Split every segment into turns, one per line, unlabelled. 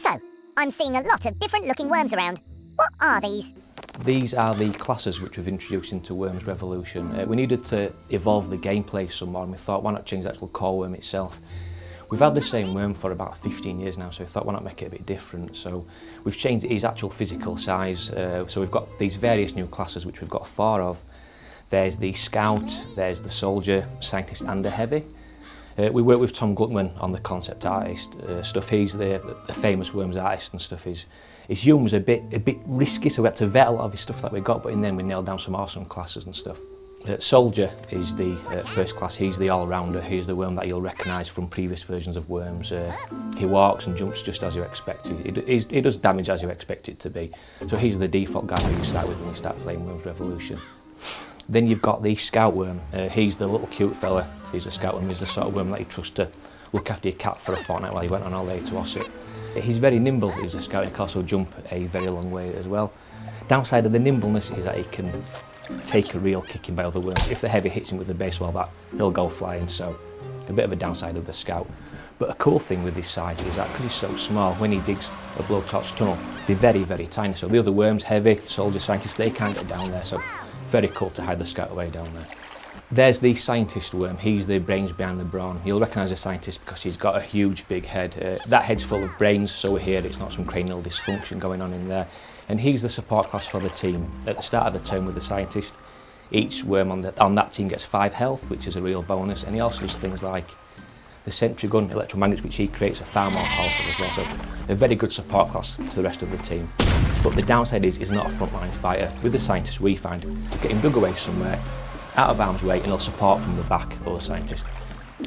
So, I'm seeing a lot of different looking worms around. What are these?
These are the classes which we've introduced into Worms Revolution. We needed to evolve the gameplay some more, and we thought, why not change the actual core worm itself? We've had the same worm for about 15 years now, so we thought, why not make it a bit different? So we've changed his actual physical size. So we've got these various new classes, which we've got 4 of. There's the Scout, there's the Soldier, Scientist and the Heavy. We work with Tom Gluckman on the concept artist stuff. He's the famous Worms artist and stuff. His humour was a bit risky, so we had to vet a lot of his stuff that we got, but in the end we nailed down some awesome classes and stuff. Soldier is the first class. He's the all-rounder. He's the worm that you'll recognise from previous versions of Worms. He walks and jumps just as you expect. He does damage as you expect it to be. So he's the default guy who you start with when you start playing Worms Revolution. Then you've got the Scout worm. He's the little cute fella. He's a Scout worm. He's the sort of worm that you trust to look after your cat for a fortnight while you went on holiday to Ossett. He's very nimble. He's a Scout. He can also jump a very long way as well. Downside of the nimbleness is that he can take a real kicking by other worms. If the Heavy hits him with a baseball bat, he'll go flying. So a bit of a downside of the Scout. But a cool thing with his size is that because he's so small, when he digs a blowtorch tunnel, they're very, very tiny. So the other worms, Heavy, Soldier, Scientist, they can't get down there. So very cool to hide the Scout away down there. There's the Scientist worm. He's the brains behind the brawn. You'll recognise the Scientist because he's got a huge big head. That head's full of brains, so we're here, it's not some cranial dysfunction going on in there. And he's the support class for the team. At the start of the turn with the Scientist, each worm on that team gets 5 health, which is a real bonus, and he also does things like the sentry gun, electromagnets, which he creates, are far more powerful as well. So a very good support class to the rest of the team. But the downside is he's not a frontline fighter. With the Scientist, we find get him dug away somewhere, out of harm's way, and he'll support from the back of the Scientist.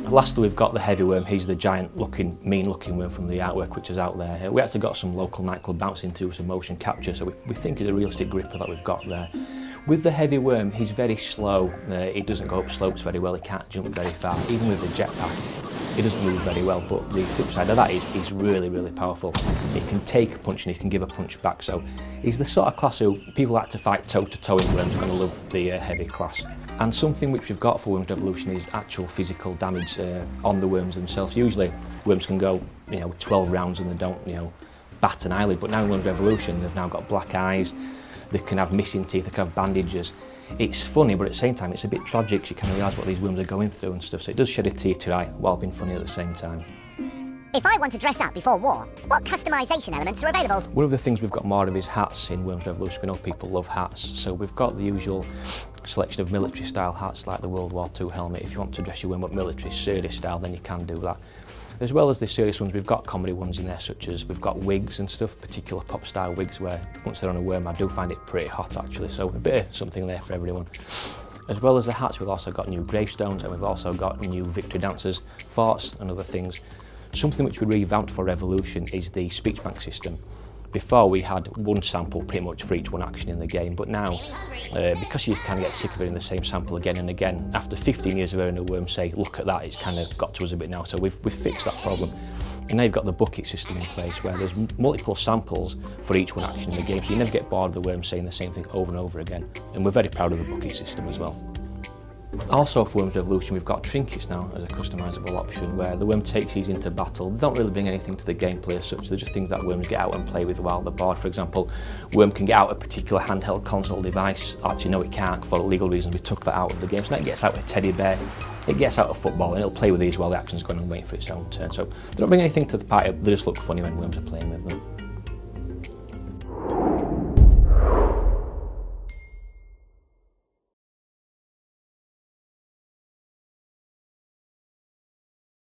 Lastly, we've got the Heavy worm. He's the giant looking, mean looking worm from the artwork which is out there. We actually got some local nightclub bouncing to some motion capture, so we think he's a realistic gripper that we've got there. With the Heavy worm, he's very slow. He doesn't go up slopes very well. He can't jump very far. Even with the jetpack, he doesn't move very well. But the flip side of that is he's really, really powerful. He can take a punch and he can give a punch back. So he's the sort of class who people like to fight toe to toe in Worms are going to love the Heavy class. And something which we've got for Worms Revolution is actual physical damage on the worms themselves. Usually worms can go 12 rounds and they don't bat an eyelid, but now in Worms Revolution they've now got black eyes, they can have missing teeth, they can have bandages. It's funny, but at the same time it's a bit tragic, so you kind of realise what these worms are going through and stuff, so it does shed a tear to your eye while being funny at the same time.
If I want to dress up before war, what customisation elements are available?
One of the things we've got more of is hats in Worms Revolution. We know people love hats, so we've got the usual selection of military style hats like the World War II helmet. If you want to dress your worm up military, serious style, then you can do that. As well as the serious ones, we've got comedy ones in there, such as we've got wigs and stuff, particular pop style wigs where once they're on a worm I do find it pretty hot actually, so a bit of something there for everyone. As well as the hats, we've also got new gravestones and we've also got new victory dancers, forts and other things. Something which we revamped for Revolution is the speech bank system. Before we had one sample pretty much for each one action in the game, but now because you kind of get sick of hearing the same sample again and again, after 15 years of hearing a worm say look at that, it's kind of got to us a bit now, so we've fixed that problem. And now you've got the bucket system in place where there's multiple samples for each one action in the game, so you never get bored of the worm saying the same thing over and over again, and we're very proud of the bucket system as well. Also for Worms Revolution we've got trinkets now as a customisable option where the worm takes these into battle. They don't really bring anything to the gameplay as such, they're just things that worms get out and play with while they're bored. For example, worm can get out a particular handheld console device. Actually no, it can't, for legal reasons we took that out of the game, so now it gets out a teddy bear, it gets out a football and it'll play with these while the action's going and waiting for its own turn. So they don't bring anything to the party, they just look funny when worms are playing with them.